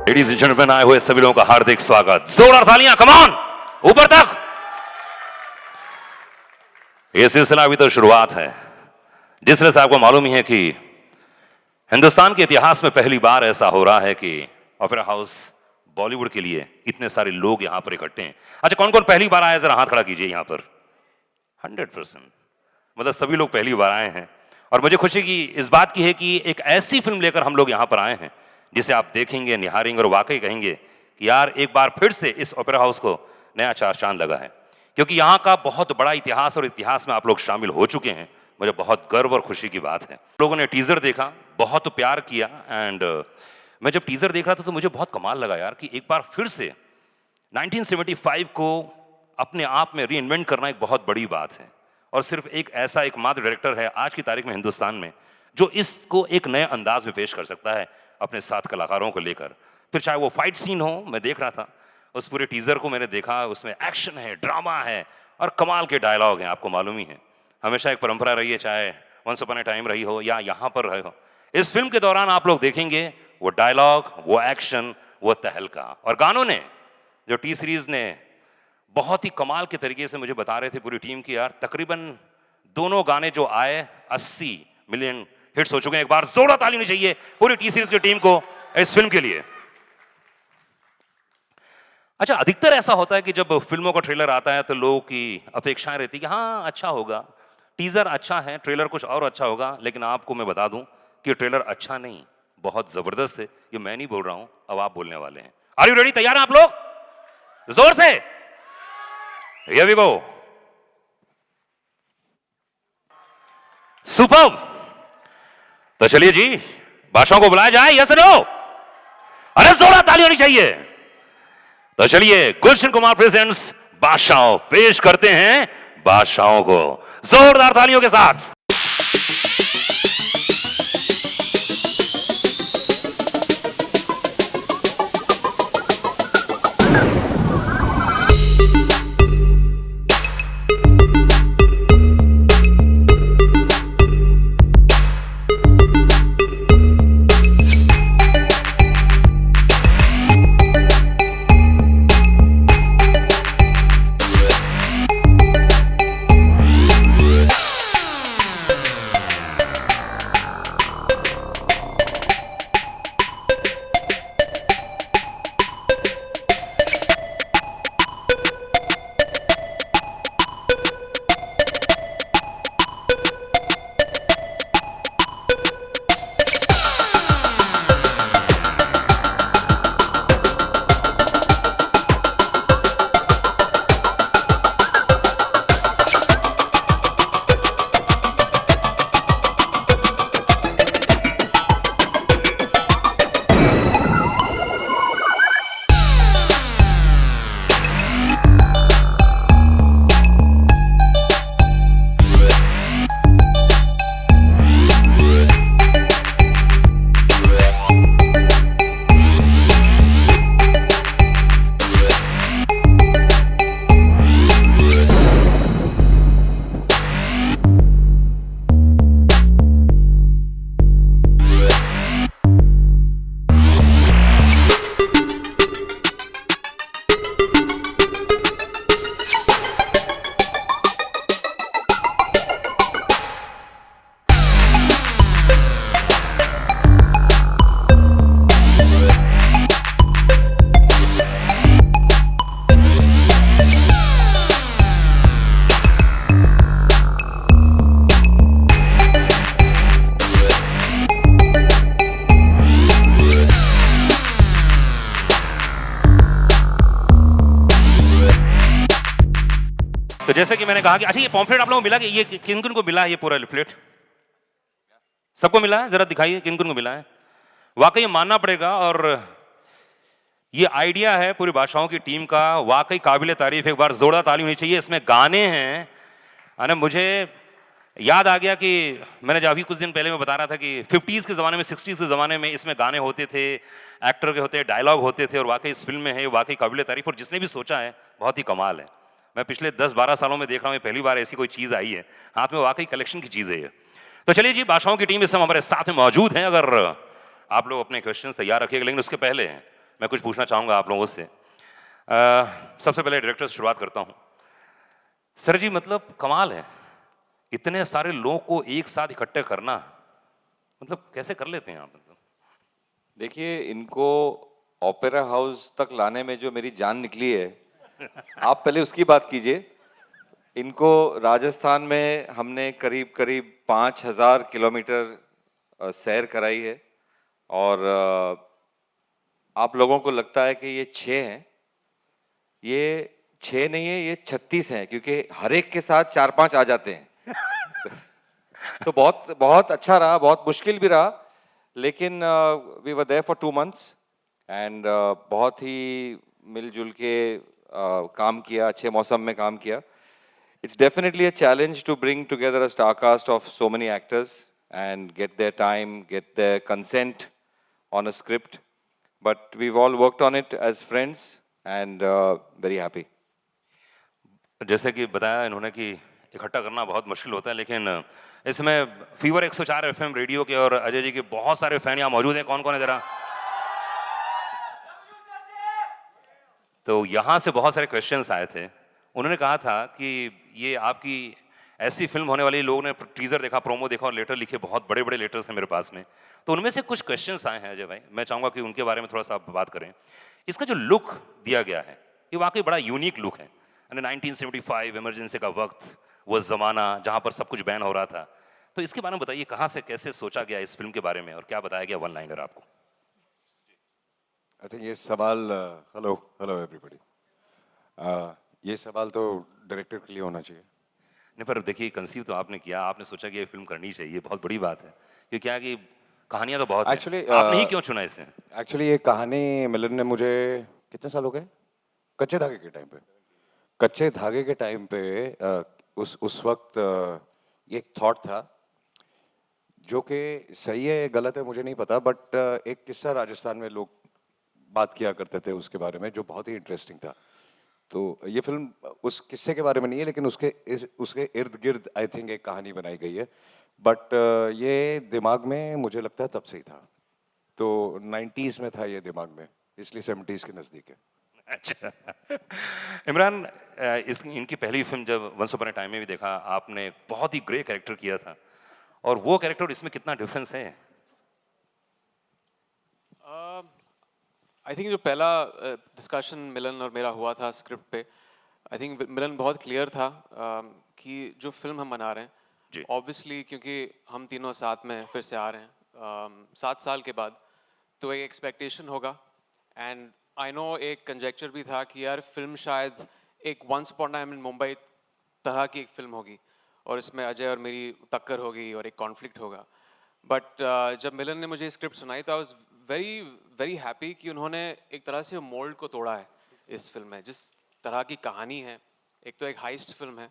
Ladies and gentleman, आए हुए सभी लोगों का हार्दिक स्वागत। जोरदार तालियां, कम ऑन, ऊपर तक। यह सिलसिला अभी तो शुरुआत है। जिस तरह से आपको मालूम ही है कि हिंदुस्तान के इतिहास में पहली बार ऐसा हो रहा है कि ओपेरा हाउस बॉलीवुड के लिए इतने सारे लोग यहां पर इकट्ठे हैं। अच्छा, कौन कौन पहली बार आए, जरा हाथ खड़ा कीजिए यहां पर। 100%, मतलब सभी लोग पहली बार आए हैं। और मुझे खुशी की इस बात की है कि एक ऐसी फिल्म लेकर हम लोग यहां पर आए हैं जिसे आप देखेंगे, निहारेंगे और वाकई कहेंगे कि यार एक बार फिर से इस ओपेरा हाउस को नया चार चांद लगा है, क्योंकि यहाँ का बहुत बड़ा इतिहास और इतिहास में आप लोग शामिल हो चुके हैं। मुझे बहुत गर्व और खुशी की बात है। लोगों ने टीजर देखा, बहुत प्यार किया, एंड मैं जब टीजर देख रहा था तो मुझे बहुत कमाल लगा यार कि एक बार फिर से 1975 को अपने आप में री इन्वेंट करना एक बहुत बड़ी बात है। और सिर्फ एक ऐसा एकमात्र डायरेक्टर है आज की तारीख में हिंदुस्तान में जो इसको एक नए अंदाज में पेश कर सकता है अपने साथ कलाकारों को लेकर। फिर चाहे वो फाइट सीन हो, मैं देख रहा था उस पूरे टीजर को, मैंने देखा, उसमें एक्शन है, ड्रामा है और कमाल के डायलॉग हैं। आपको मालूम ही है, हमेशा एक परंपरा रही है, चाहे वंस अपॉन अ टाइम रही हो या यहाँ पर रहे हो। इस फिल्म के दौरान आप लोग देखेंगे वो डायलॉग, वो एक्शन, वो तहलका। और गानों ने, जो टी सीरीज ने बहुत ही कमाल के तरीके से मुझे बता रहे थे पूरी टीम की, यार तकरीबन दोनों गाने जो आए 80 मिलियन हिट्स हो चुके हैं। एक बार जोरदार ताली होनी चाहिए पूरी टी सीरीज की टीम को इस फिल्म के लिए। अच्छा, अधिकतर ऐसा होता है कि जब फिल्मों का ट्रेलर आता है तो लोगों की अपेक्षाएं रहती है कि हाँ अच्छा होगा, टीजर अच्छा है, ट्रेलर कुछ और अच्छा होगा। लेकिन आपको मैं बता दूं कि ट्रेलर अच्छा नहीं, बहुत जबरदस्त है। ये मैं नहीं बोल रहा हूं, अब आप बोलने वाले हैं। Are you ready? तैयार हैं आप लोग? जोर से, हियर वी गो। सुपर्ब। तो चलिए जी, बादशाहों को बुलाया जाए, यस नो? अरे जोरदार ताली होनी चाहिए। तो चलिए, गुलशन कुमार प्रेजेंट्स बादशाह, पेश करते हैं बादशाहों को जोरदार तालियों के साथ। तो जैसे कि मैंने कहा कि अच्छा, ये पॉम्फलेट आप लोगों को मिला कि ये किन किन को मिला है? ये पूरा लिफलेट सबको मिला है? जरा दिखाइए किन किन को मिला है। वाकई मानना पड़ेगा, और ये आइडिया है पूरी बादशाहों की टीम का, वाकई काबिल तारीफ। एक बार जोरदार ताली होनी चाहिए। इसमें गाने हैं, अरे मुझे याद आ गया कि मैंने जब अभी कुछ दिन पहले मैं बता रहा था कि 50s के ज़माने में, 60s के ज़माने में इसमें गाने होते थे, एक्टर के होते, डायलॉग होते थे, और वाकई इस फिल्म में है, वाकई काबिल तारीफ। और जिसने भी सोचा है बहुत ही कमाल है। मैं पिछले 10-12 सालों में देख रहा हूँ, पहली बार ऐसी कोई चीज़ आई है हाथ में, वाकई कलेक्शन की चीज़ है ये। तो चलिए जी, बादशाहों की टीम इस समय हमारे साथ में मौजूद है। अगर आप लोग अपने क्वेश्चन तैयार रखिएगा, लेकिन उसके पहले मैं कुछ पूछना चाहूँगा आप लोगों से। सबसे पहले डायरेक्टर से शुरुआत करता हूँ। सर जी, मतलब कमाल है, इतने सारे लोगों को एक साथ इकट्ठे करना, मतलब कैसे कर लेते हैं आप? मतलब देखिए, इनको ओपेरा हाउस तक लाने में जो मेरी जान निकली है, आप पहले उसकी बात कीजिए। इनको राजस्थान में हमने करीब करीब 5,000 किलोमीटर सैर कराई है और आप लोगों को लगता है कि ये 6 हैं। ये 6 नहीं है, ये 36 हैं, क्योंकि हर एक के साथ 4-5 आ जाते हैं। तो बहुत बहुत अच्छा रहा, बहुत मुश्किल भी रहा, लेकिन we were there for 2 months and बहुत ही मिलजुल के काम किया, अच्छे मौसम में काम किया। It's definitely a challenge to bring together a star cast of so many actors and get their time, get their consent on a script. But we've all worked on it as friends and very happy. जैसे कि बताया इन्होंने कि इकट्ठा करना बहुत मुश्किल होता है, लेकिन इसमें फीवर 104 एफएम रेडियो के और अजय जी के बहुत सारे फैन यहाँ मौजूद हैं। कौन कौन है जरा? तो यहाँ से बहुत सारे क्वेश्चंस आए थे। उन्होंने कहा था कि ये आपकी ऐसी फिल्म होने वाली, लोगों ने टीजर देखा, प्रोमो देखा और लेटर लिखे, बहुत बड़े बड़े लेटर्स हैं मेरे पास में। तो उनमें से कुछ क्वेश्चंस आए हैं अजय भाई, मैं चाहूँगा कि उनके बारे में थोड़ा सा आप बात करें। इसका जो लुक दिया गया है, ये वाकई बड़ा यूनिक लुक है। 1975 इमरजेंसी का वक्त, वो ज़माना जहाँ पर सब कुछ बैन हो रहा था। तो इसके बारे में बताइए, कहाँ से कैसे सोचा गया इस फिल्म के बारे में और क्या बताया गया वन लाइनर आपको? आई थिंक ये सवाल हेलो हेलो एवरीबॉडी, ये सवाल तो डायरेक्टर के लिए होना चाहिए। नहीं, पर देखिए कंसीव तो आपने किया, आपने सोचा कि ये फिल्म करनी चाहिए, बहुत बड़ी बात है। क्योंकि क्या कि कहानियां तो बहुत Actually, हैं, आपने ही क्यों चुना इसे? एक्चुअली ये कहानी मिलन ने मुझे कितने साल हो गए, कच्चे धागे के टाइम पे, कच्चे धागे के टाइम पे उस वक्त ये एक थॉट था जो कि सही है गलत है मुझे नहीं पता, बट एक किस्सा राजस्थान में लोग बात किया करते थे उसके बारे में जो बहुत ही इंटरेस्टिंग था। तो ये फिल्म उस किस्से के बारे में नहीं है, लेकिन उसके इर्द गिर्द आई थिंक एक कहानी बनाई गई है। बट ये दिमाग में मुझे लगता है तब से ही था, तो 90s में था ये दिमाग में, इसलिए 70s के नज़दीक है। अच्छा। इमरान, इनकी पहली फिल्म जब वंस अपॉन अ टाइम में भी देखा आपने, बहुत ही ग्रे कैरेक्टर किया था, और वो कैरेक्टर और इसमें कितना डिफरेंस है? आई थिंक जो पहला डिस्कशन मिलन और मेरा हुआ था स्क्रिप्ट पे, आई थिंक मिलन बहुत क्लियर था कि जो फिल्म हम बना रहे हैं, ऑब्वियसली क्योंकि हम तीनों साथ में फिर से आ रहे हैं 7 साल के बाद, तो एक एक्सपेक्टेशन होगा। एंड आई नो एक कंजेक्चर भी था कि यार फिल्म शायद एक once upon time in Mumbai तरह की एक फिल्म होगी और इसमें अजय और मेरी टक्कर होगी और एक कॉन्फ्लिक्ट होगा। बट जब मिलन ने मुझे स्क्रिप्ट सुनाई तो I was very very happy कि उन्होंने एक तरह से मोल्ड को तोड़ा है इस फिल्म में। जिस तरह की कहानी है, एक तो एक हाइस्ट फिल्म है,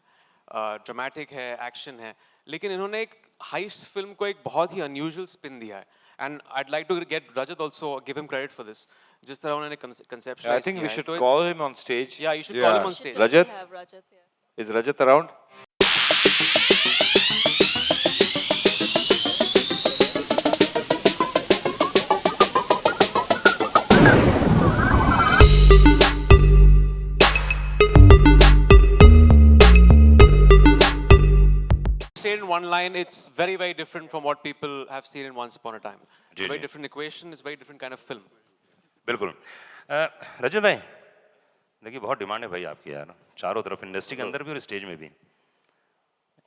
ड्रामेटिक है, एक्शन है, लेकिन इन्होंने एक हाइस्ट फिल्म को एक बहुत ही अनयूजुअल स्पिन दिया है। And I'd like to get Rajat also, give him credit for this. जिस तरह उन्होंने conceptualize I think we should call him on stage. Yeah, you should call him on stage. Rajat? Have Rajat, yeah. Is Rajat around? Said in one line, it's very very different from what people have seen in Once Upon a Time. It's a very ji. different equation, it's a very different kind of film. बिल्कुल। रजत भाई, देखिए बहुत demand है भाई आपकी यार, चारों तरफ, इंडस्ट्री के अंदर भी और स्टेज में भी।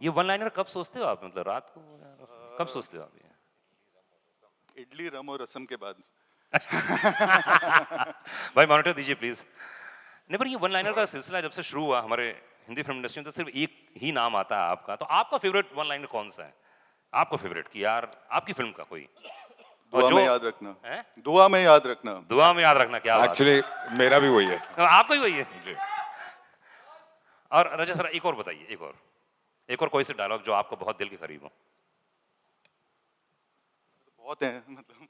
ये वन लाइनर कब सोचते हो आप, मतलब रात को कब सोचते हो आप ये? इडली रम और रसम के बाद। भाई मॉनिटर दीजिए प्लीज। नहीं, पर ये वन लाइनर का सिलसिला जब से शुरू हुआ हमारे हिंदी फिल्म इंडस्ट्री में, तो सिर्फ एक ही नाम आता है आपका। तो आपका फेवरेट वन लाइनर कौन सा है? आपका फेवरेट कि यार आपकी फिल्म का कोई दुआ में याद रखना है, दुआ में याद रखना, दुआ में याद रखना। क्या एक्चुअली मेरा भी वही है। आपका ही वही है। और रजत सर एक और बताइए, एक और कोई से डायलॉग जो आपको बहुत दिल के करीब हो। बहुत हैं, मतलब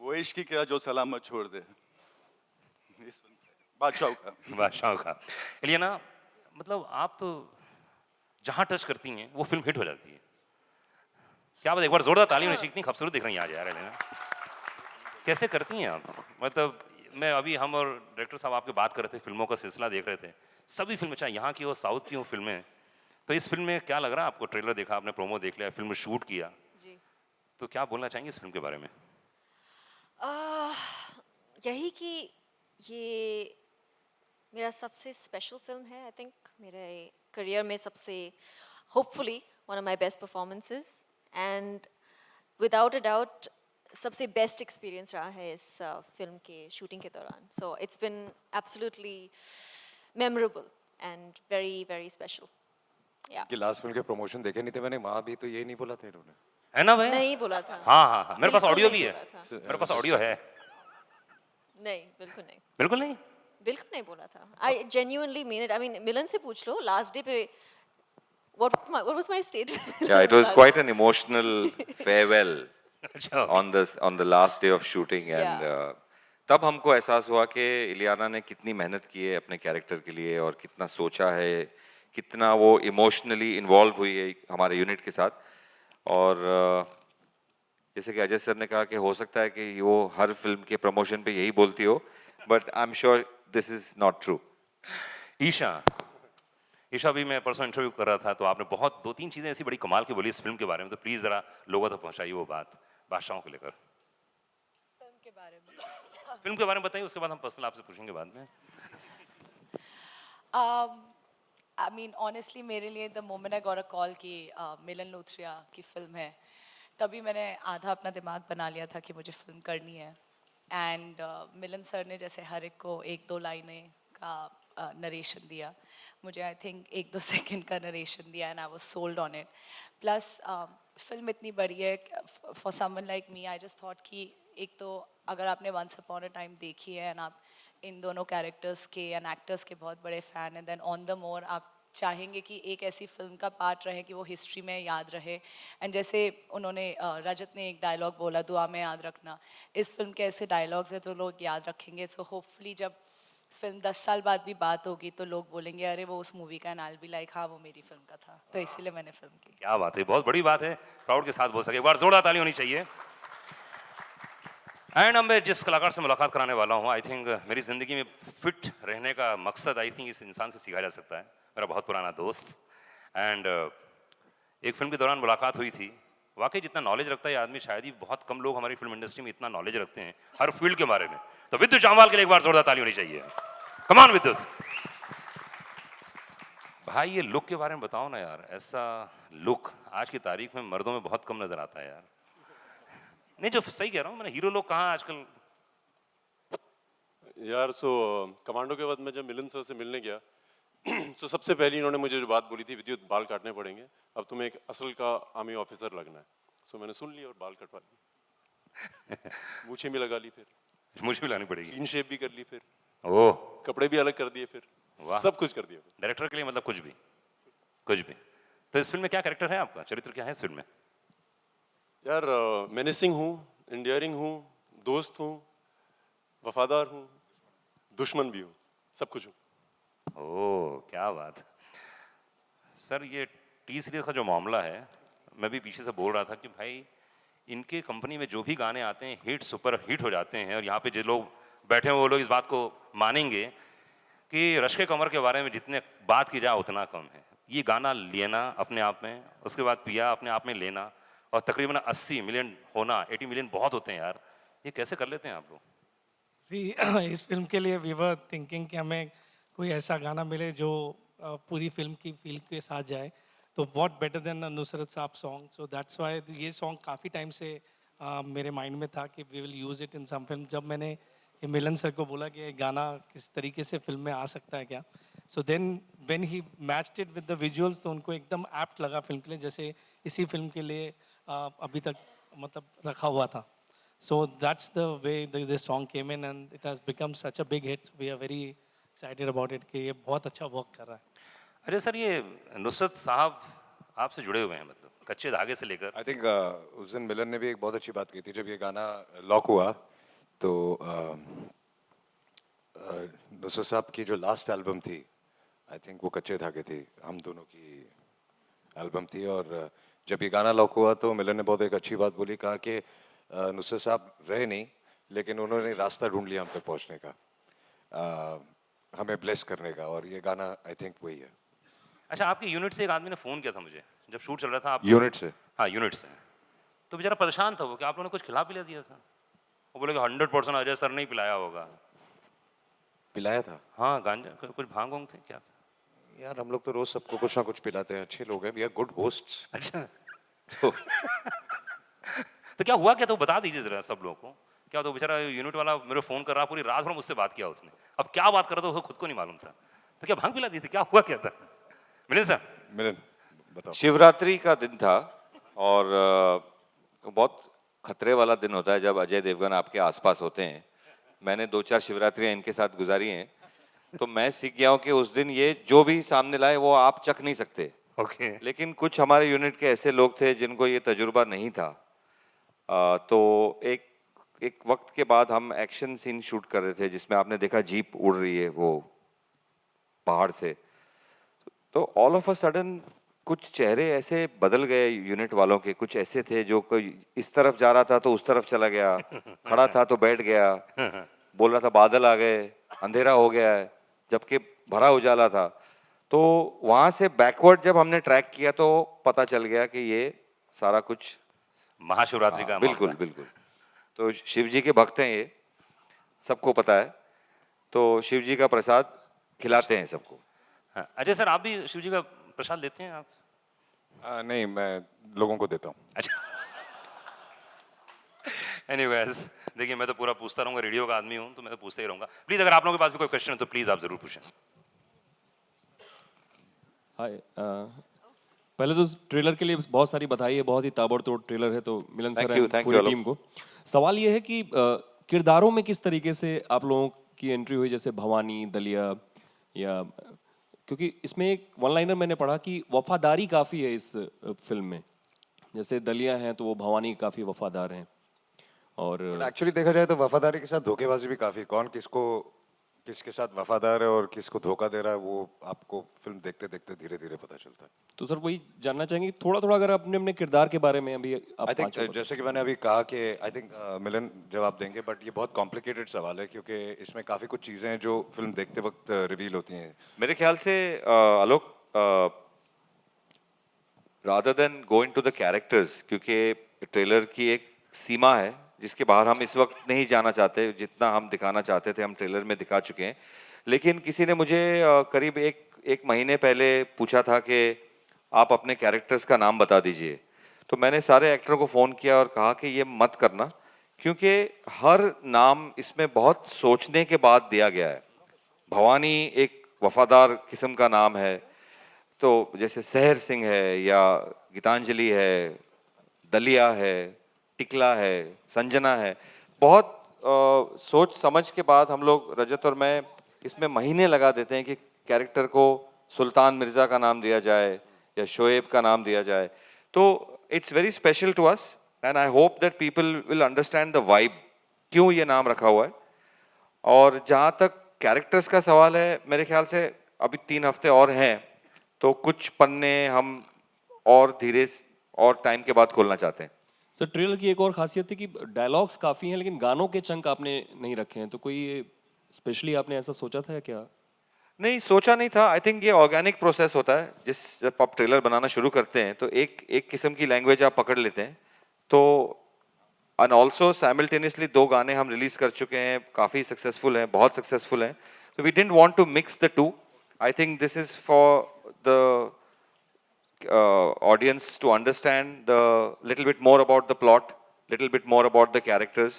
वो इश्क क्या जो सलामत छोड़ दे, बादशाह का। इलियाना, मतलब आप तो जहां टच करती हैं वो फिल्म हिट हो जाती है। क्या बात, एक बार जोरदार ताली होनी चाहिए, इतनी खूबसूरत दिख रही है आज यार इलियाना। कैसे करती हैं आप? मतलब मैं अभी हम और डायरेक्टर साहब आपके बात कर रहे थे, फिल्मों का सिलसिला देख रहे थे। सभी फिल्में चाहे यहाँ की हो, साउथ की हो फिल्में, तो इस फिल्म में क्या लग रहा है आपको? ट्रेलर देखा आपने, प्रोमो देख लिया, फिल्म शूट किया, जी तो क्या बोलना चाहेंगे इस फिल्म के बारे में? आह, यही कि ये मेरा सबसे स्पेशल फिल्म है। आई थिंक मेरे करियर में सबसे hopefully one of my best performances and without a doubt सबसे बेस्ट एक्सपीरियंस रहा है इस फिल्म के शूटिंग के दौरान। So it's been absolutely memorable and very very special. या कि लास्ट फिल्म के प्रमोशन देखे नहीं थे मैंने, वहाँ भी तो ये नहीं बोला था इन्होंने। है ना भैया? नहीं बोला था। हाँ हाँ हाँ, मेरे पास बिल्कुल ऑडियो नहीं भी है, बोला था। मेरे पास ऑडियो है। नहीं बिल्कुल नहीं, बिल्कुल नहीं? बिल्कुल नहीं बोला था। I genuinely mean it. I mean Milan से पूछ लो लास्ट डे पे what was my statement? Yeah, it was quite an emotional farewell अच्छा, on the last day of shooting and Yeah. तब हमको एहसास हुआ कि इलियाना ने कितनी मेहनत की है अपने कैरेक्टर के लिए और कितना सोचा है, कितना वो इमोशनली इन्वॉल्व हुई है हमारे यूनिट के साथ। और जैसे कि अजय सर ने कहा कि हो सकता है कि वो हर फिल्म के प्रमोशन पे यही बोलती हो, but I am sure this is not true. Isha, Isha भी मैं परसों इंटरव्यू कर रहा था, तो आपने बहुत 2-3 चीजें ऐसी बड़ी कमाल की बोली इस फिल्म के बारे में, तो प्लीज जरा लोगों तक पहुंचाइए वो बात बादशाहों को लेकर। फिल्म के बारे में फिल्म के बारे में बताइए, उसके बाद हम पर्सनल आपसे पूछेंगे बाद में। आई मीन ऑनेस्टली मेरे लिए the moment I got a call कि मिलन लूथरिया की फिल्म है, तभी मैंने आधा अपना दिमाग बना लिया था कि मुझे फिल्म करनी है। एंड मिलन सर ने जैसे हर एक को 1-2 लाइनें का नरेशन दिया, मुझे आई थिंक 1-2 सेकंड का नरेशन दिया and I was sold on it. Plus film इतनी बड़ी है for someone like me, I just thought कि एक तो अगर आपने वंस अपॉन अ टाइम देखी है एंड आप इन दोनों कैरेक्टर्स के एंड एक्टर्स के बहुत बड़े फ़ैन हैं, देन ऑन द मोर आप चाहेंगे कि एक ऐसी फिल्म का पार्ट रहे कि वो हिस्ट्री में याद रहे। एंड जैसे उन्होंने रजत ने एक डायलॉग बोला, दुआ में याद रखना, इस फिल्म के ऐसे डायलॉग्स हैं जो लोग याद रखेंगे। सो होपफुली जब फिल्म 10 साल बाद भी बात होगी तो लोग बोलेंगे अरे वो उस मूवी का, and I will be like हाँ वो मेरी फिल्म का था, तो इसीलिए मैंने फिल्म की। क्या बात है, बहुत बड़ी बात है, प्राउड के साथ बोल सके। एक बार जोरदार ताली होनी चाहिए। एंड अब मैं जिस कलाकार से मुलाकात कराने वाला हूँ, आई थिंक मेरी ज़िंदगी में फिट रहने का मकसद आई थिंक इस इंसान से सीखा जा सकता है। मेरा बहुत पुराना दोस्त, एंड एक फिल्म के दौरान मुलाकात हुई थी। वाकई जितना नॉलेज रखता है ये आदमी, शायद ही बहुत कम लोग हमारी फिल्म इंडस्ट्री में इतना नॉलेज रखते हैं हर फील्ड के बारे में। तो विद्युत जामवाल के लिए एक बार जोरदार ताली होनी चाहिए। कमान विद्युत भाई, ये लुक के बारे में बताओ ना यार। ऐसा लुक आज की तारीख में मर्दों में बहुत कम नजर आता है यार। नहीं, जो सही कह रहा हूँ मैंने, हीरो लोग कहाँ आजकल। यार कमांडो के बाद मैं जब मिलन सर से मिलने गया तो सबसे पहले इन्होंने मुझे जो बात बोली थी, विद्युत बाल काटने पड़ेंगे, अब तुम्हें एक असल का आर्मी ऑफिसर लगना है। मैंने सुन लिया और बाल कटवा लिए, मूछें भी लगा ली, फिर मुझे भी लानी पड़ेगी। क्लीन शेप भी कर ली, फिर ओह, कपड़े भी अलग कर दिए, फिर वाह। सब कुछ कर दिया। डायरेक्टर के लिए मतलब कुछ भी, कुछ भी। तो इस फिल्म में क्या कैरेक्टर है आपका, चरित्र क्या है इस फिल्म में? यार मेनेसिंग हूँ, इंडियरिंग हूँ, दोस्त हूँ, वफादार हूँ, दुश्मन भी हूँ, सब कुछ हूँ। ओह, क्या बात। सर, ये टी सीरीज का जो मामला है, मैं भी पीछे से बोल रहा था कि भाई इनके कंपनी में जो भी गाने आते हैं हिट सुपर हिट हो जाते हैं, और यहाँ पे जो लोग बैठे हैं वो लोग इस बात को मानेंगे कि रश्के कमर के बारे में जितने बात की जाए उतना कम है। ये गाना लेना अपने आप में, उसके बाद पिया अपने आप में लेना, और तकरीबन 80 मिलियन होना, 80 मिलियन बहुत होते हैं यार। ये कैसे कर लेते हैं आप लोग? इस फिल्म के लिए वी वर थिंकिंग कि हमें कोई ऐसा गाना मिले जो पूरी फिल्म की फील के साथ जाए, तो what better than Nusrat Sahab song. So that's why ये सॉन्ग काफ़ी टाइम से मेरे माइंड में था कि we will use it in some film. जब मैंने ये मिलन सर को बोला कि ये गाना किस तरीके से फिल्म में आ सकता है क्या, so then when he matched it with the visuals, तो उनको एकदम एप्ट लगा फिल्म के लिए, जैसे इसी फिल्म के लिए अभी तक मतलब रखा हुआ था। So that's the way this song came in and it has become such a big hit. We are very excited about it कि ये बहुत अच्छा वर्क कर रहा है। अरे सर, ये नुसरत साहब आपसे जुड़े हुए हैं, मतलब कच्चे धागे से लेकर। आई थिंक उस दिन मिलन ने भी एक बहुत अच्छी बात की थी। जब ये गाना लॉक हुआ तो नुसरत साहब की जो लास्ट एल्बम थी, आई थिंक वो कच्चे धागे थी, हम दोनों की एल्बम थी। और जब ये गाना लॉक हुआ तो मिलन ने बहुत एक अच्छी बात बोली, कहा कि नुसरत साहब रहे नहीं, लेकिन उन्होंने रास्ता ढूंढ लिया हम तक पहुंचने का, हमें ब्लेस करने का, और ये गाना आई थिंक वही है। अच्छा, आपके यूनिट से एक आदमी ने फ़ोन किया था मुझे जब शूट चल रहा था। आप यूनिट से? हाँ, यूनिट से। तो बेचारा परेशान था वो कि आप लोगों ने कुछ खिला पिला दिया था। वो बोले कि 100% अजय सर ने ही पिलाया होगा। पिलाया था? हाँ, गांजा कुछ भांग वांग थे क्या? यार हम लोग तो रोज सबको कुछ ना कुछ पिलाते हैं, अच्छे लोग हैं, वी आर गुड होस्ट्स। अच्छा। तो तो क्या हुआ क्या, तो बता दीजिए जरा सब लोगों को। क्या तो बेचारा यूनिट वाला मेरे फ़ोन कर रहा, पूरी रात भर मुझसे बात किया उसने। अब क्या बात कर रहा था उसको खुद को नहीं मालूम था। तो क्या भांग पिला दी थी, क्या हुआ क्या था? मिलिंद सर। मिलन बताओ। शिवरात्रि का दिन था और बहुत खतरे वाला दिन होता है जब अजय देवगन आपके आसपास होते हैं। मैंने 2-4 शिवरात्रियां इनके साथ गुजारी हैं, तो मैं सीख गया हूँ कि उस दिन ये जो भी सामने लाए वो आप चख नहीं सकते। ओके। लेकिन कुछ हमारे यूनिट के ऐसे लोग थे जिनको ये तजुर्बा नहीं था। तो एक एक वक्त के बाद हम एक्शन सीन शूट कर रहे थे जिसमें आपने देखा जीप उड़ रही है वो पहाड़ से। तो ऑल ऑफ अ सडन कुछ चेहरे ऐसे बदल गए यूनिट वालों के। कुछ ऐसे थे जो कोई इस तरफ जा रहा था तो उस तरफ चला गया, खड़ा था तो बैठ गया, बोल रहा था बादल आ गए, अंधेरा हो गया है, जबकि भरा उजाला था। तो वहां से बैकवर्ड जब हमने ट्रैक किया तो पता चल गया कि ये सारा कुछ महाशिवरात्रि का बिल्कुल मामला। बिल्कुल। तो शिव जी के भक्त हैं ये, सबको पता है। तो शिव जी का प्रसाद खिलाते हैं सबको। हाँ, अजय सर आप भी शिव जी का प्रसाद लेते हैं आप? नहीं, मैं लोगों को देता हूँ। अच्छा। एनीवेज, देखिए मैं तो पूरा पूछता रहूंगा, रेडियो का आदमी हूँ तो मैं तो पूछते ही रहूंगा। प्लीज अगर आप लोगों के पास भी कोई क्वेश्चन है तो प्लीज आप जरूर पूछें। हाय, पहले तो ट्रेलर के लिए बहुत सारी बधाई है, बहुत ही ताबड़तोड़ ट्रेलर है, तो मिलन Thank sir you, and thank you, पूरी आलोक। टीम को सवाल ये है कि किरदारों में किस तरीके से आप लोगों की एंट्री हुई, जैसे भवानी, दलिया, या क्योंकि इसमें एक वन लाइनर मैंने पढ़ा कि वफादारी काफ़ी है इस फिल्म में। जैसे दलिया हैं तो वो भवानी काफ़ी वफादार हैं, और एक्चुअली देखा जाए तो वफादारी के साथ धोखेबाजी भी काफी, कौन किसके साथ वफादार है और किसको धोखा दे रहा है वो आपको फिल्म देखते देखते धीरे धीरे पता चलता है। तो सर वही जानना चाहेंगे थोड़ा थोड़ा अगर अपने अपने किरदार के बारे में अभी आप आई थिंक पांचों बता- जैसे कि मैंने अभी कहा कि आई थिंक मिलन जवाब देंगे, बट ये बहुत कॉम्प्लिकेटेड सवाल है क्योंकि इसमें काफी कुछ चीजें हैं जो फिल्म देखते वक्त रिवील होती हैं। मेरे ख्याल से Alok, rather than go into the characters, क्योंकि ट्रेलर की एक सीमा है जिसके बाहर हम इस वक्त नहीं जाना चाहते। जितना हम दिखाना चाहते थे हम ट्रेलर में दिखा चुके हैं। लेकिन किसी ने मुझे करीब एक महीने पहले पूछा था कि आप अपने कैरेक्टर्स का नाम बता दीजिए। तो मैंने सारे एक्टरों को फ़ोन किया और कहा कि ये मत करना, क्योंकि हर नाम इसमें बहुत सोचने के बाद दिया गया है। भवानी एक वफादार किस्म का नाम है, तो जैसे सहर सिंह है या गीतांजलि है, दलिया है, टिकला है, संजना है। बहुत सोच समझ के बाद हम लोग, रजत और मैं, इसमें महीने लगा देते हैं कि कैरेक्टर को सुल्तान मिर्ज़ा का नाम दिया जाए या शोएब का नाम दिया जाए। तो it's very special to us and I hope that people will understand the vibe, क्यों ये नाम रखा हुआ है। और जहाँ तक कैरेक्टर्स का सवाल है, मेरे ख्याल से अभी 3 हफ्ते और हैं, तो कुछ पन्ने हम और धीरे और टाइम के बाद खोलना चाहते हैं। सर ट्रेलर की एक और खासियत है कि डायलॉग्स काफ़ी हैं लेकिन गानों के चंक आपने नहीं रखे हैं, तो कोई स्पेशली आपने ऐसा सोचा था या क्या? नहीं, सोचा नहीं था। आई थिंक ये ऑर्गेनिक प्रोसेस होता है। जब आप ट्रेलर बनाना शुरू करते हैं तो एक किस्म की लैंग्वेज आप पकड़ लेते हैं। तो एंड ऑल्सो साइमल्टेनियसली 2 गाने हम रिलीज कर चुके हैं, काफ़ी सक्सेसफुल हैं, बहुत सक्सेसफुल हैं। तो we didn't want to mix the two. I think this is for the audience to understand the little bit more about the plot, little bit more about the characters,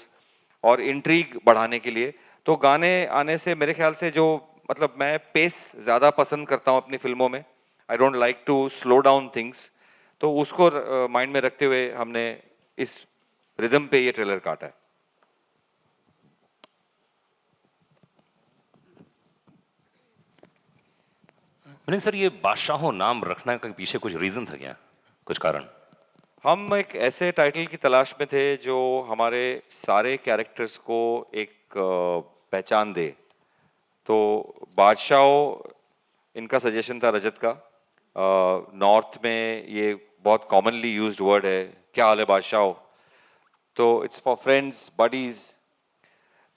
और intrigue बढ़ाने के लिए। तो गाने आने से मेरे ख्याल से जो, मतलब मैं पेस ज़्यादा पसंद करता हूँ अपनी फिल्मों में। I don't like to slow down things. तो उसको माइंड में रखते हुए हमने इस रिदम पे ये ट्रेलर काटा है। मिलिंद सर, ये बादशाहो नाम रखने के पीछे कुछ रीजन था क्या, कुछ कारण? हम एक ऐसे टाइटल की तलाश में थे जो हमारे सारे कैरेक्टर्स को एक पहचान दे। तो बादशाहो इनका सजेशन था, रजत का। नॉर्थ में ये बहुत कॉमनली यूज्ड वर्ड है, क्या हाल है बादशाहो। तो इट्स फॉर फ्रेंड्स, बडीज।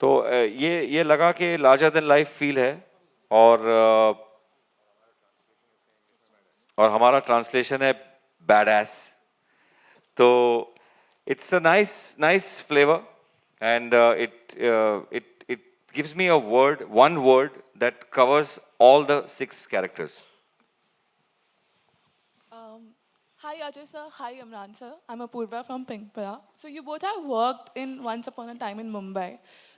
तो ये लगा कि लार्जर देन लाइफ फील है, और हमारा ट्रांसलेशन है बैड एस। तो it's a nice flavor, and it gives me one word that covers all the 6 characters. Hi Ajay sir, hi Imran sir. I'm Apurva from Pinkpara. So you both have worked in Once Upon a Time in Mumbai.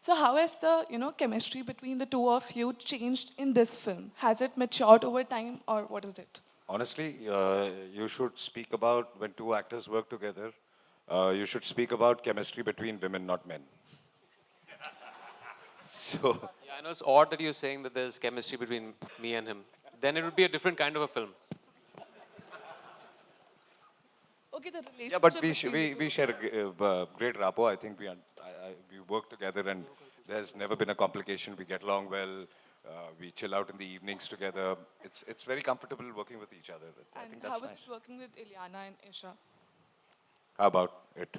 So how has the chemistry between the two of you changed in this film? Has it matured over time, or what is it? Honestly, you should speak about when two actors work together. You should speak about chemistry between women, not men. So, Yeah, I know it's odd that you're saying that there's chemistry between me and him. Then it would be a different kind of a film. Okay, the relationship. yeah, but between the two we share great rapport. I think we work together, and there's never been a complication. We get along well. We chill out in the evenings together. It's very comfortable working with each other. I And think how that's is nice. it working with Ilyana and Isha? How about it?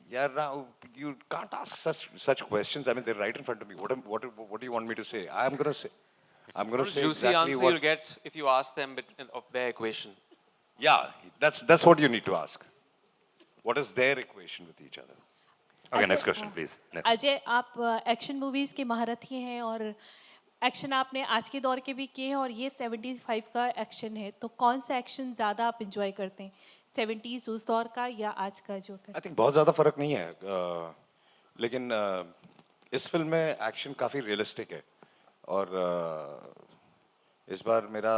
Yeah, now you can't ask such questions. I mean, they're right in front of me. What do you want me to say? I'm gonna say Juicy exactly answer what. you'll get if you ask them of their equation. Yeah, that's what you need to ask. What is their equation with each other? Okay, next question, please. Next. Ajay, आप action movies के महारथी हैं और action आपने आज के दौर के भी किए हैं और ये 75 का एक्शन है, तो कौन सा एक्शन ज़्यादा आप इंजॉय करते हैं, 70s उस दौर का या आज का जो आई थिंक बहुत ज़्यादा फर्क नहीं है, लेकिन इस फिल्म में एक्शन काफ़ी रियलिस्टिक है और इस बार मेरा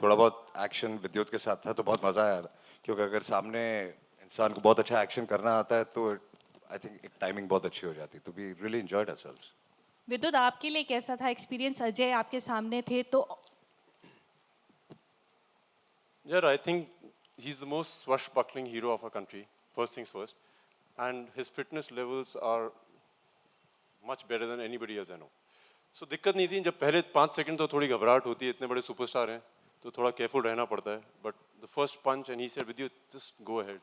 थोड़ा बहुत एक्शन विद्युत के साथ था तो बहुत मज़ा आया, क्योंकि अगर सामने इंसान को बहुत अच्छा एक्शन करना आता है तो आई थिंक टाइमिंग बहुत अच्छी हो जाती है, तो वी रियली एंजॉयड आवरसेल्व्स। विद्युत, आपके लिए कैसा था एक्सपीरियंस? अजय आपके सामने थे तो Yeah, I think he's the most swashbuckling hero of our country, first things first. And his fitness levels are much better than anybody else I know. So दिक्कत नहीं थी, जब पहले 5 सेकंड तो थोड़ी घबराहट होती है, इतने बड़े सुपरस्टार हैं तो थोड़ा केयरफुल रहना पड़ता है, but the first punch and he said with you just go ahead,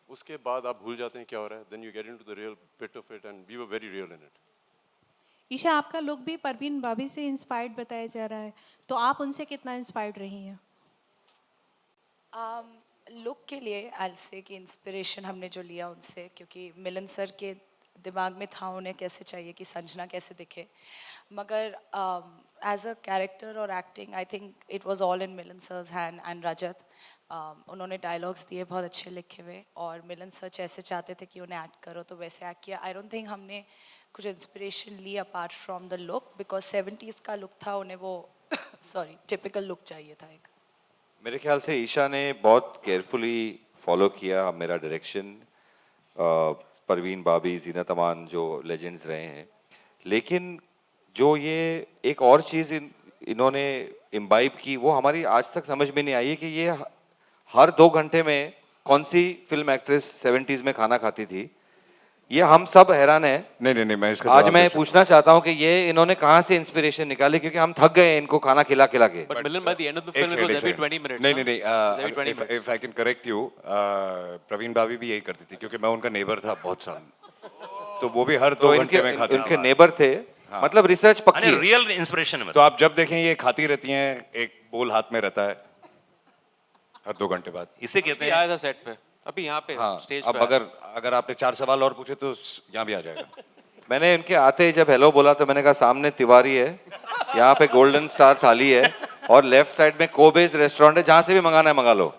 उसके बाद आप भूल जाते हैं क्या हो रहा है, then you get into the real bit of it and we were very real in it. Isha, आपका लुक भी परवीन बाबी से इंस्पायर्ड बताया जा रहा है, तो आप उनसे कितना इंस्पायर्ड रही हैं? लुक के लिए आई से कि इंस्पिरेशन हमने जो लिया उनसे, क्योंकि मिलन सर के दिमाग में था उन्हें कैसे चाहिए कि संजना कैसे दिखे, मगर एज अ कैरेक्टर और acting I think it was all in Milan sir's hand and Rajat. उन्होंने डायलॉग्स दिए बहुत अच्छे लिखे हुए और मिलन सर जैसे चाहते थे कि उन्हें एक्ट करो तो वैसे एक्ट किया। आई डोंट थिंक हमने कुछ इंस्पिरेशन ली apart from the look, because 70s का लुक था, उन्हें वो सॉरी टिपिकल लुक चाहिए था एक। मेरे ख्याल से ईशा ने बहुत केयरफुली फॉलो किया मेरा डायरेक्शन, परवीन बाबी, जीनत अमान जो लेजेंड्स रहे हैं, लेकिन जो ये एक और चीज़ इन्होंने इम्बाइब की वो हमारी आज तक समझ में नहीं आई है कि ये हर 2 घंटे में कौन सी फिल्म एक्ट्रेस 70s में खाना खाती थी। ये हम सब हैरान हैं। नहीं मैं इसका आज जवाब मैं दे सकता पूछना चाहता हूँ कि ये इन्होंने कहाँ से इंस्पिरेशन निकाली, क्योंकि हम थक गए इनको खाना खिला खिला के। But Milan, by the end of the film, it was every 20 minutes. नहीं huh? नहीं It was every 20 नहीं, minutes. If I can correct you, Parveen Babi भी यही करती थी, क्योंकि मैं उनका नेबर था बहुत साल, तो वो भी हर 2 तो घंटे में खाती इनके थी। नेबर थे, मतलब रिसर्च पक्की है। रियल इंस्पिरेशन में तो आप जब देखें ये खाती रहती हैं, एक बोल हाथ में रहता है हर 2 घंटे बाद। इसे कहते अभी हैं आया था सेट पे, अभी यहाँ पे हाँ, स्टेज अब पे। अगर आपने 4 सवाल और पूछे तो यहाँ भी आ जाएगा। मैंने इनके आते ही जब हेलो बोला तो मैंने कहा सामने तिवारी है, यहाँ पे गोल्डन स्टार थाली है और लेफ्ट साइड में कोबेज रेस्टोरेंट है, जहाँ से भी मंगाना है मंगा लो।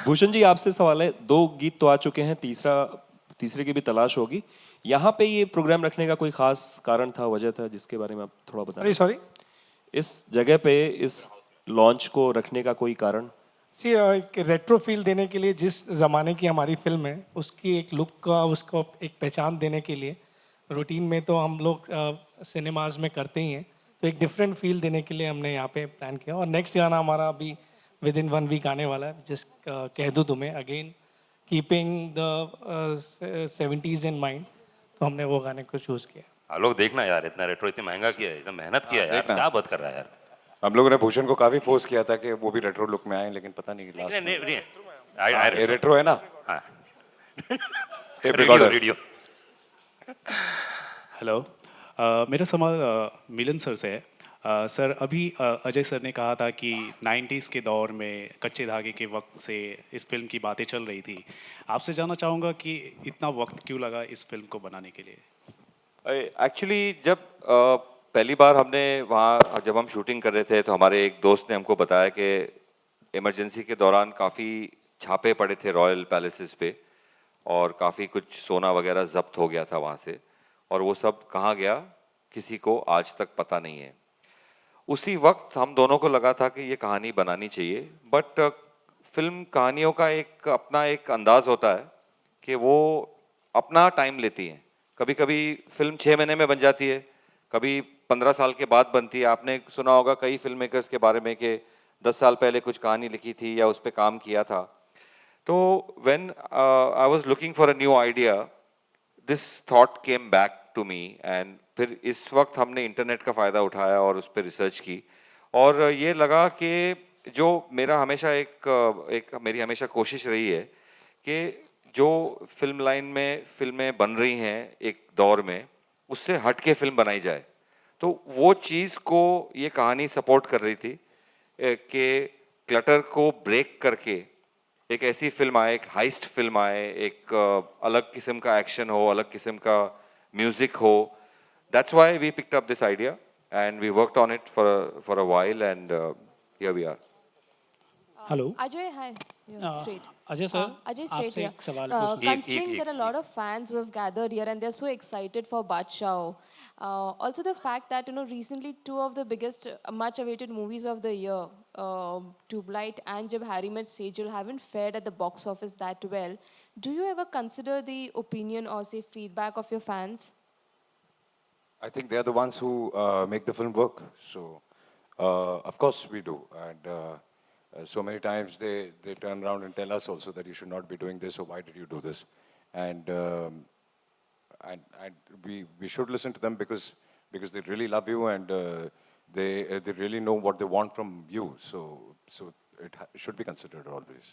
भूषण जी, आपसे सवाल है, 2 गीत तो आ चुके हैं, तीसरे की भी तलाश होगी। यहाँ पे ये प्रोग्राम रखने का कोई खास कारण था, वजह था, जिसके बारे में आप थोड़ा बताएं? सॉरी, इस जगह पे इस लॉन्च को रखने का कोई कारण? सी एक रेट्रो फील देने के लिए, जिस ज़माने की हमारी फिल्म है उसकी एक लुक का, उसको एक पहचान देने के लिए, रूटीन में तो हम लोग सिनेमाज में करते ही हैं, तो एक डिफरेंट फील देने के लिए हमने यहाँ पे प्लान किया। और नेक्स्ट गाना हमारा अभी विद इन 1 वीक आने वाला है, जिस कह दूँ तुम्हें, again keeping the 70s in mind, तो हमने वो गाने को चूज़ किया। लोग देखना यार, इतना रेट्रो इतना महंगा किया है, इतना मेहनत किया है यार, क्या बात कर रहा है यार। हम लोगों ने भूषण को काफी फोर्स किया था कि वो भी रेट्रो लुक में आए, लेकिन पता नहीं लास्ट I रेट्रो है ना? हाँ tape radio recorder. Radio hello मेरा सवाल मिलन सर से है। सर अभी अजय सर ने कहा था कि 90s के दौर में कच्चे धागे के वक्त से इस फिल्म की बातें चल रही थी। आपसे जानना चाहूँगा कि इतना वक्त क्यों लगा इस फिल्म को बनाने के लिए? एक्चुअली जब पहली बार हमने वहाँ जब हम शूटिंग कर रहे थे तो हमारे एक दोस्त ने हमको बताया कि इमरजेंसी के दौरान काफ़ी छापे पड़े थे रॉयल पैलेसेस पे और काफ़ी कुछ सोना वगैरह जब्त हो गया था वहाँ से, और वो सब कहाँ गया किसी को आज तक पता नहीं है। उसी वक्त हम दोनों को लगा था कि ये कहानी बनानी चाहिए, बट फिल्म कहानियों का एक अपना एक अंदाज होता है कि वो अपना टाइम लेती हैं। कभी कभी फिल्म 6 महीने में बन जाती है, कभी 15 साल के बाद बनती है। आपने सुना होगा कई फिल्म मेकर्स के बारे में कि 10 साल पहले कुछ कहानी लिखी थी या उस पर काम किया था। तो when I was looking for a new idea, this thought came back to me, and फिर इस वक्त हमने इंटरनेट का फ़ायदा उठाया और उस पर रिसर्च की, और ये लगा कि जो मेरा हमेशा मेरी हमेशा कोशिश रही है कि जो फिल्म लाइन में फिल्में बन रही हैं एक दौर में, उससे हट के फिल्म बनाई जाए। तो वो चीज़ को ये कहानी सपोर्ट कर रही थी कि क्लटर को ब्रेक करके एक ऐसी फिल्म आए, एक हाइस्ट फिल्म आए, एक अलग किस्म का एक्शन हो, अलग किस्म का म्यूजिक हो। That's why we picked up this idea and we worked on it for a while, and here we are. Hello. Ajay, hi. You're straight. Ajay sir, Ajay, straight आपसे here. एक सवाल पूछना Considering there are a lot of fans who have gathered here and they're so excited for Badshah. Also the fact that, recently 2 of the biggest, much awaited movies of the year, Tubelight and Jab Harry Met Sejal, haven't fared at the box office that well. Do you ever consider the opinion or say feedback of your fans? I think they are the ones who make the film work. So, of course we do. And so many times they turn around and tell us also that you should not be doing this, or why did you do this? And we should listen to them because they really love you, and they really know what they want from you. So it should be considered always.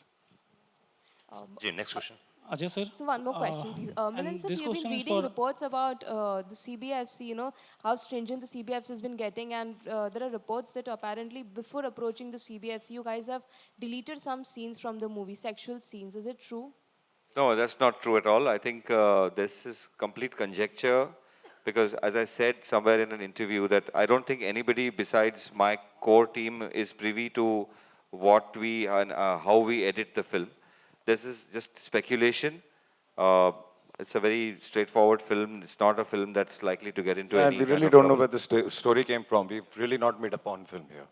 next question. Ajay sir, So one more question, please. Milan sir, this we have been question is reading for- reports about the CBFC, how stringent the CBFC has been getting, and there are reports that apparently before approaching the CBFC, you guys have deleted some scenes from the movie, sexual scenes. Is it true? No, that's not true at all. I think this is complete conjecture, because as I said somewhere in an interview that I don't think anybody besides my core team is privy to what we and how we edit the film. This is just speculation. It's a very straightforward film. It's not a film that's likely to get into And any we kind really of don't know trouble. where the story came from. We've really not made a porn film here.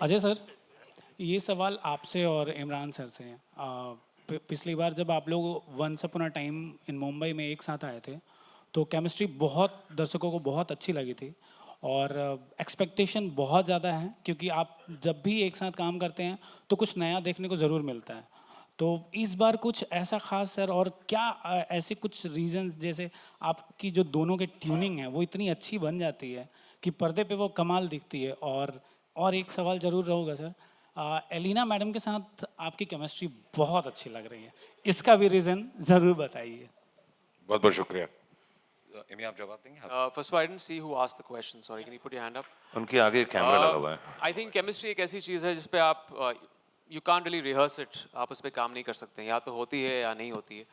Ajay sir, ये सवाल आपसे और Imran sir से है। पिछली बार जब आप लोग once upon a time in Mumbai में एक साथ आए थे, तो केमिस्ट्री बहुत दर्शकों को बहुत अच्छी लगी थी, और एक्सपेक्टेशन बहुत ज़्यादा है, क्योंकि आप जब भी एक साथ काम करते हैं तो कुछ नया देखने को ज़रूर मिलता है। तो इस बार कुछ ऐसा खास सर, और क्या ऐसे कुछ रीजंस, जैसे आपकी जो दोनों के ट्यूनिंग है वो इतनी अच्छी बन जाती है कि पर्दे पे वो कमाल दिखती है। और एक सवाल ज़रूर रहेगा सर, एलिना मैडम के साथ आपकी केमिस्ट्री बहुत अच्छी लग रही है, इसका भी रीज़न ज़रूर बताइए। बहुत बहुत शुक्रिया। इमी आप जवाब देंगे? First of all, I didn't see who asked the question. Sorry, can you put your hand up? उनके आगे कैमरा लगा हुआ है। I think chemistry एक ऐसी चीज़ है जिस पे आप you can't really rehearse it. आप उस पे काम नहीं कर सकते, या तो होती है या नहीं होती है।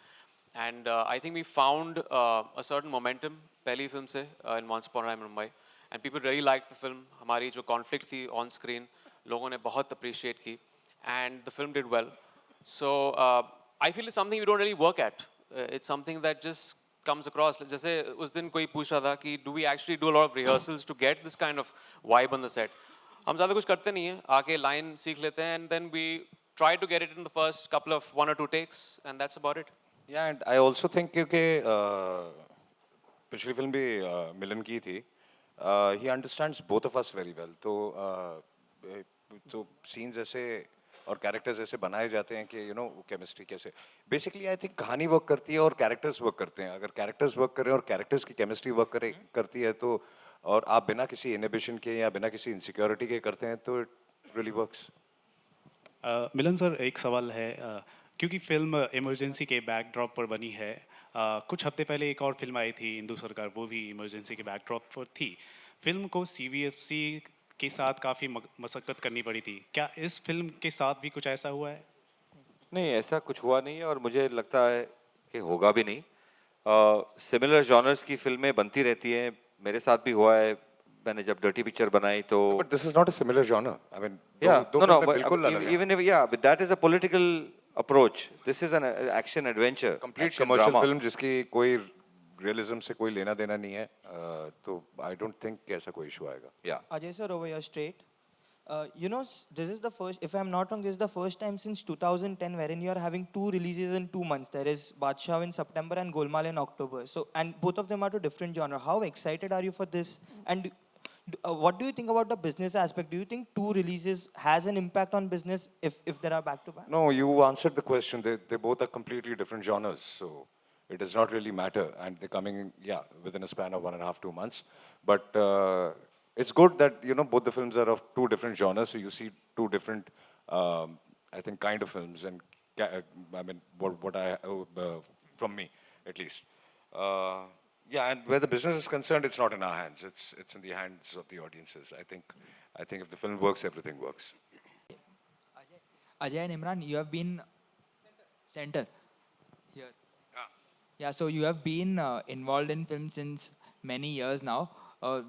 And I think we found a certain momentum पहली फिल्म से in Once Upon a Time in Mumbai, and people really liked the film. हमारी जो conflict थी on screen, लोगों ने बहुत appreciate की, and the film did well. So I feel it's something we don't really work at. It's something that just comes across. जैसे उस दिन कोई पूछ रहा था कि do we actually do a lot of rehearsals to get this kind of vibe on the set? हम ज़्यादा कुछ करते नहीं हैं, आके line सीख लेते हैं, and then we try to get it in the first couple of 1 or 2 takes, and that's about it. Yeah, and I also think क्योंकि पिछली फिल्म भी मिलन की थी, he understands both of us very well. तो scenes ऐसे और characters ऐसे बनाए जाते हैं कि केमिस्ट्री कैसे, बेसिकली आई थिंक कहानी वर्क करती है और कैरेक्टर्स वर्क करते हैं। अगर कैरेक्टर्स वर्क करें और कैरेक्टर्स की केमिस्ट्री वर्क करती है, तो और आप बिना किसी इनहिबिशन के या बिना किसी इनसिक्योरिटी के करते हैं, तो it really works. Milan sir, एक सवाल है, क्योंकि फिल्म इमरजेंसी के बैकड्रॉप पर बनी है, कुछ हफ्ते पहले एक और फिल्म आई थी हिंदू सरकार, वो भी इमरजेंसी के बैकड्रॉप पर थी। फिल्म को सीबीएफसी के साथ काफ़ी मशक्क़त करनी पड़ी थी, क्या इस फिल्म के साथ भी कुछ ऐसा हुआ है? नहीं, ऐसा कुछ हुआ नहीं है और मुझे लगता है कि होगा भी नहीं। सिमिलर जॉनर्स की फिल्में बनती रहती हैं, मेरे साथ भी हुआ है। मैंने जब डर्टी पिक्चर बनाई तो But this is not a similar genre. I mean, yeah, दो no, no, फिल्में but बिल्कुल अलग हैं. even if yeah, but that is a political approach. This is an action adventure, Complete action commercial drama. film जिसकी कोई realism से कोई लेना देना नहीं है, तो I don't think कि ऐसा कोई issue आएगा. Yeah. Ajay sir, over here straight. You know, this is the first, if I'm not wrong, this is the first time since 2010 wherein you are having two releases in 2 months. There is Badshah in September and Golmaal in October. So, and both of them are to different genre. How excited are you for this? And what do you think about the business aspect? Do you think two releases has an impact on business if there are back to back? No, you answered the question. They both are completely different genres, so it does not really matter. And they're coming, yeah, within a span of 1.5 2 months. But it's good that both the films are of two different genres, so you see two different, I think, kind of films. And I mean, what I from me at least. Yeah, and where the business is concerned, it's not in our hands. It's in the hands of the audiences. I think if the film works, everything works. Ajay and Imran, you have been center here. Yeah, so you have been involved in film since many years now.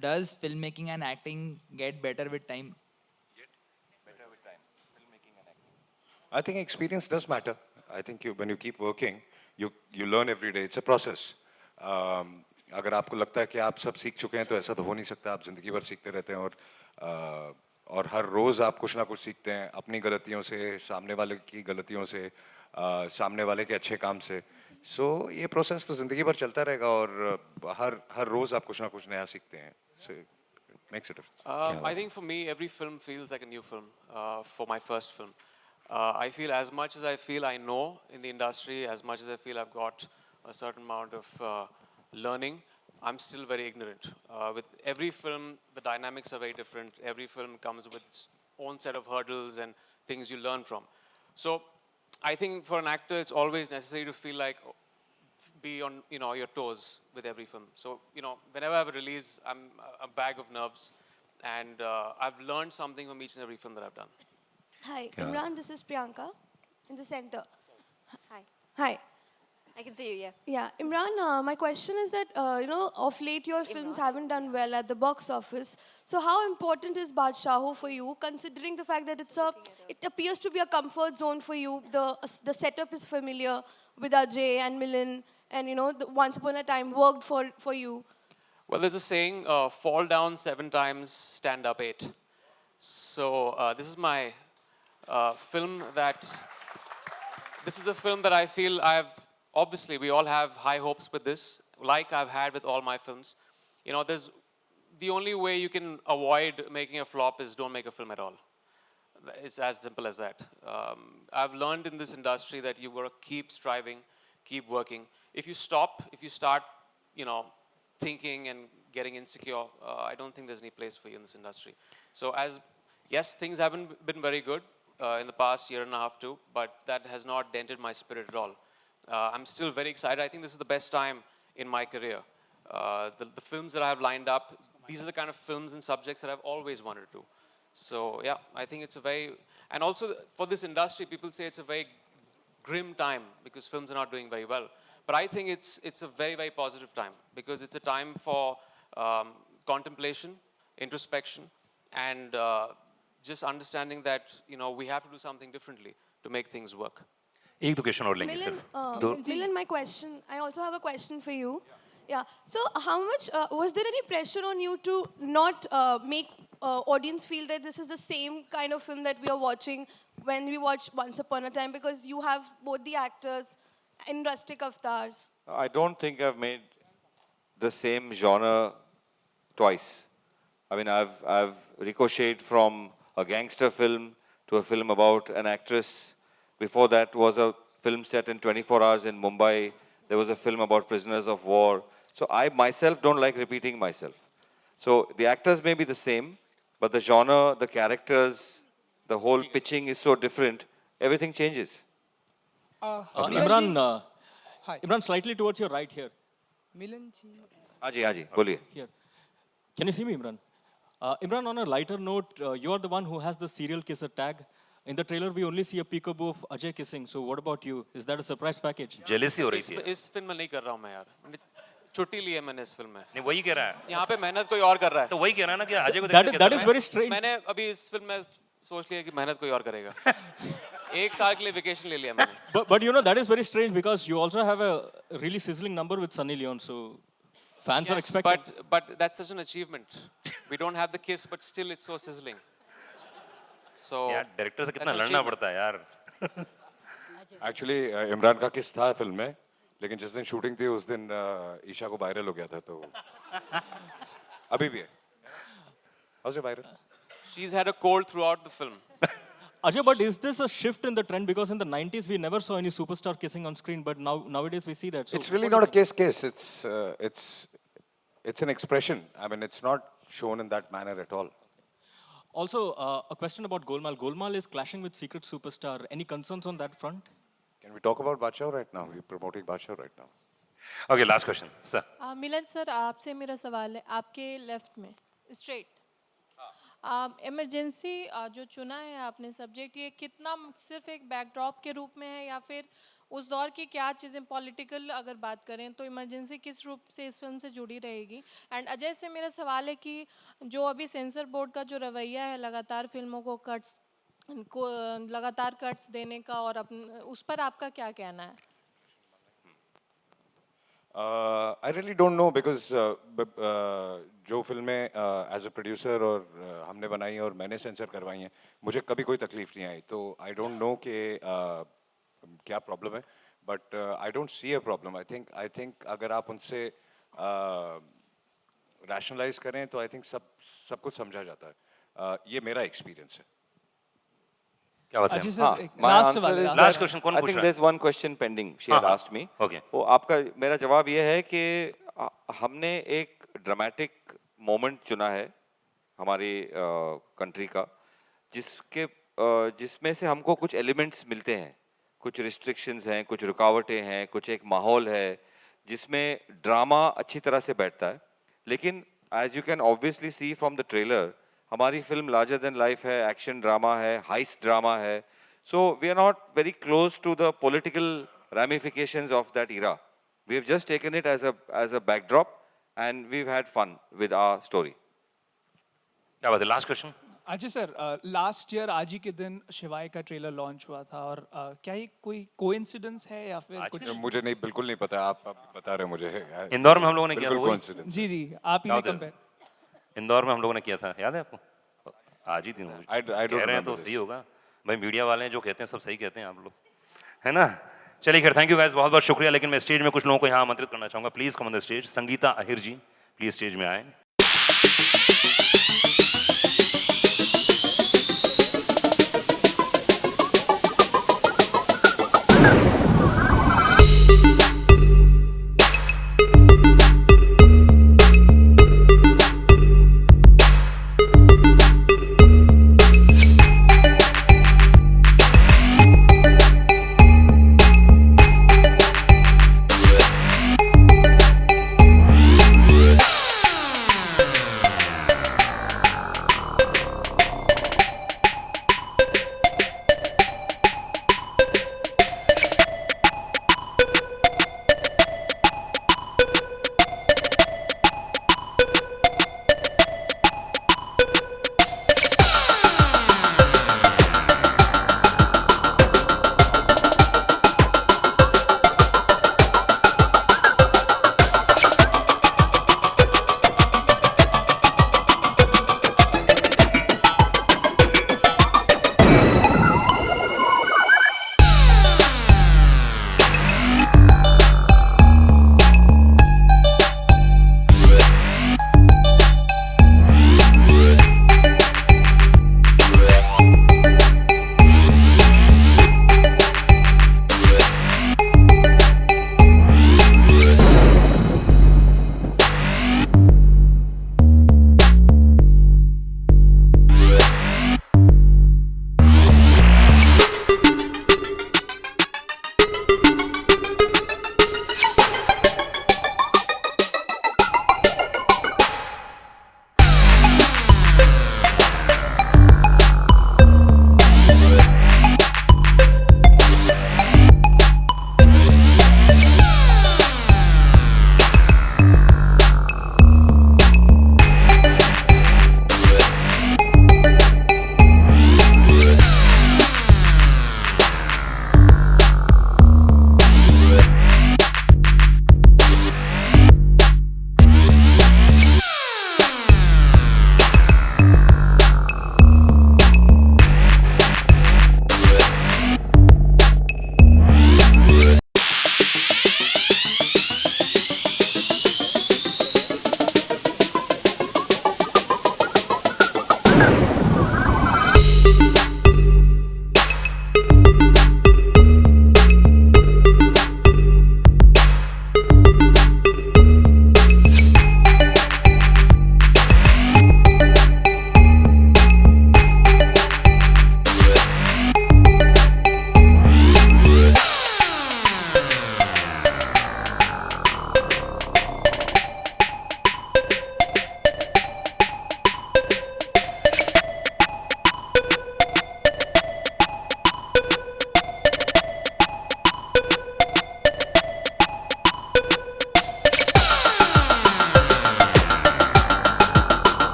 Does filmmaking and acting get better with time? Better with time, filmmaking and acting. I think experience does matter. I think when you keep working, you learn every day. It's a process. अगर आपको लगता है कि आप सब सीख चुके हैं तो ऐसा तो हो नहीं सकता. आप ज़िंदगी भर सीखते रहते हैं और हर रोज़ आप कुछ ना कुछ सीखते हैं, अपनी गलतियों से, सामने वाले की गलतियों से, सामने वाले के अच्छे काम से. So ये प्रोसेस तो ज़िंदगी भर चलता रहेगा और हर रोज़ आप कुछ ना कुछ नया सीखते हैं. So it makes a difference. I think for me, every film feels like a new film. For my first film, I feel as much as I feel I know in the industry, as much as I feel I've got a certain amount of learning, I'm still very ignorant. With every film, the dynamics are very different. Every film comes with its own set of hurdles and things you learn from. So I think for an actor, it's always necessary to feel like be on your toes with every film. So whenever I have a release, I'm a bag of nerves, and I've learned something from each and every film that I've done. Hi, Imran, this is Priyanka in the center. Hi. Hi. I can see you, yeah. Yeah, Imran, my question is that, of late your films haven't done well at the box office. So how important is Badshah for you, considering the fact that it appears to be a comfort zone for you? The setup is familiar with Ajay and Milan, and Once Upon a Time worked for you. Well, there's a saying, fall down 7 times, stand up 8. So this is my film that, this is a film that I feel obviously we all have high hopes with this, like I've had with all my films. There's the only way you can avoid making a flop is don't make a film at all. It's as simple as that. I've learned in this industry that you've got to keep striving, keep working. If you stop, if you start, thinking and getting insecure, I don't think there's any place for you in this industry. So yes, things haven't been very good in the past year and a half too, but that has not dented my spirit at all. I'm still very excited. I think this is the best time in my career. The films that I have lined up, these are the kind of films and subjects that I've always wanted to do. So yeah, I think it's a very, and also for this industry, people say it's a very grim time because films are not doing very well. But I think it's a very, very positive time because it's a time for contemplation, introspection, and just understanding that we have to do something differently to make things work. एक दो question और लेंगे सिर्फ. Milan, my question, I also have a question for you. Yeah. So how much, was there any pressure on you to not make audience feel that this is the same kind of film that we are watching when we watch Once Upon a Time, because you have both the actors in rustic avatars? I don't think I've made the same genre twice. I mean, I've ricocheted from a gangster film to a film about an actress. Before that was a film set in 24 hours in Mumbai. There was a film about prisoners of war. So I myself don't like repeating myself. So the actors may be the same, but the genre, the characters, the whole pitching is so different, everything changes. Imran, Imran, slightly towards your right here. Milan ji. हाँ जी, बोलिए. Here. Can you see me, Imran? Imran, on a lighter note, you are the one who has the serial kisser tag. In the trailer, we only see a peekaboo of Ajay kissing. So what about you? Is that a surprise package? Jealousy हो रही थी. इस film में नहीं कर रहा हूँ मैं यार. छुट्टी ली है मैंने इस फिल्म में. नहीं वही कह रहा है. यहाँ पे मेहनत कोई और कर रहा है. तो वही कह रहा है ना कि अजय को that is very strange. मैंने अभी इस फिल्म में सोच लिया कि मेहनत कोई और करेगा. एक साल के लिए वेकेशन ले लिया मैंने. But you know that is very strange because you also have a really sizzling number with Sunny Leone. So fans are expecting. But that's such an achievement. We don't have the kiss, but still it's so sizzling. So यार director से कितना लड़ना पड़ता है यार. Actually Imran का किस था फिल्म में, लेकिन जिस दिन शूटिंग थी उस दिन ईशा को वायरल हो गया था, तो अभी भी है. How's it viral? She's had a cold throughout the film. Ajay, but is this a shift in the trend? Because in the 90s we never saw any superstar kissing on screen, but nowadays we see that. So It's really not a kiss. It's an expression. I mean, it's not shown in that manner at all. Also, a question about Golmaal. Golmaal is clashing with Secret Superstar. Any concerns on that front? Can we talk about Badshah right now? We're promoting Badshah right now. Okay, last question, sir. Milan sir आपसे मेरा सवाल है आपके left में straight emergency जो चुना है आपने सब्जेक्ट ये कितना सिर्फ एक बैकड्रॉप के रूप में है या फिर उस दौर की क्या चीज़ें पॉलिटिकल अगर बात करें तो इमरजेंसी किस रूप से इस फिल्म से जुड़ी रहेगी. एंड अजय से मेरा सवाल है कि जो अभी सेंसर बोर्ड का जो रवैया है लगातार फिल्मों को लगातार कट्स देने का और उस पर आपका क्या कहना है? I really don't know because जो फिल्में as a producer और हमने बनाई और मैंने सेंसर करवाई हैं मुझे कभी कोई तकलीफ नहीं आई, तो I don't know कि क्या प्रॉब्लम है, but I don't see a problem. I think अगर आप उनसे rationalize करें तो I think सब कुछ समझा जाता है. ये मेरा एक्सपीरियंस है. क्या बात है? My answer is last question कौन I पूछ think रहा है? there's one question pending. She had asked me. Okay. वो आपका मेरा जवाब ये है कि हमने एक ड्रामेटिक मोमेंट चुना है हमारी कंट्री का जिसमें से हमको कुछ एलिमेंट्स मिलते हैं, कुछ रिस्ट्रिक्शंस हैं, कुछ रुकावटें हैं, कुछ एक माहौल है जिसमें ड्रामा अच्छी तरह से बैठता है. लेकिन as you can obviously see from the trailer हमारी फिल्म लार्जर देन लाइफ है, एक्शन ड्रामा है, हाइस्ट ड्रामा है. So we are not very close to the political ramifications of that era. We have just taken it as a backdrop and we've had fun with our story. क्या बात है? Last question. Ajay sir, last year आज ही के दिन शिवाय का trailer launch हुआ था और क्या ये कोई कोइंसिडेंस है या फिर कुछ? मुझे नहीं, बिल्कुल नहीं पता. आप बता रहे मुझे. इंदौर में हम लोगों ने किया था वही. जी आप ही ने कंपेयर. इंदौर में हम लोगों ने किया था, याद है आपको? आज ही दिन कह रहे हैं तो सही होगा भाई. मीडिया वाले जो कहते हैं सब सही कहते हैं आप लोग, है ना? चलिए खैर, थैंक यू गाइस, बहुत बहुत शुक्रिया. लेकिन मैं स्टेज में कुछ लोगों को यहाँ आमंत्रित करना चाहूँगा. Please come on the stage. Sangeeta Ahir ji please stage में आए.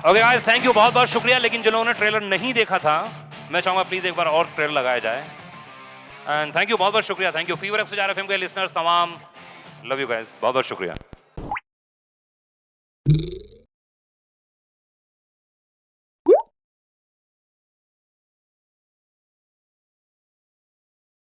ओके गाइस, थैंक यू, बहुत बहुत शुक्रिया। लेकिन जिन्होंने ट्रेलर नहीं देखा था, मैं चाहूंगा प्लीज एक बार और ट्रेलर लगाया जाए। एंड थैंक यू, बहुत बहुत शुक्रिया। Thank you fever x FM के लिसनर्स तमाम, लव यू गाइस, बहुत बहुत शुक्रिया।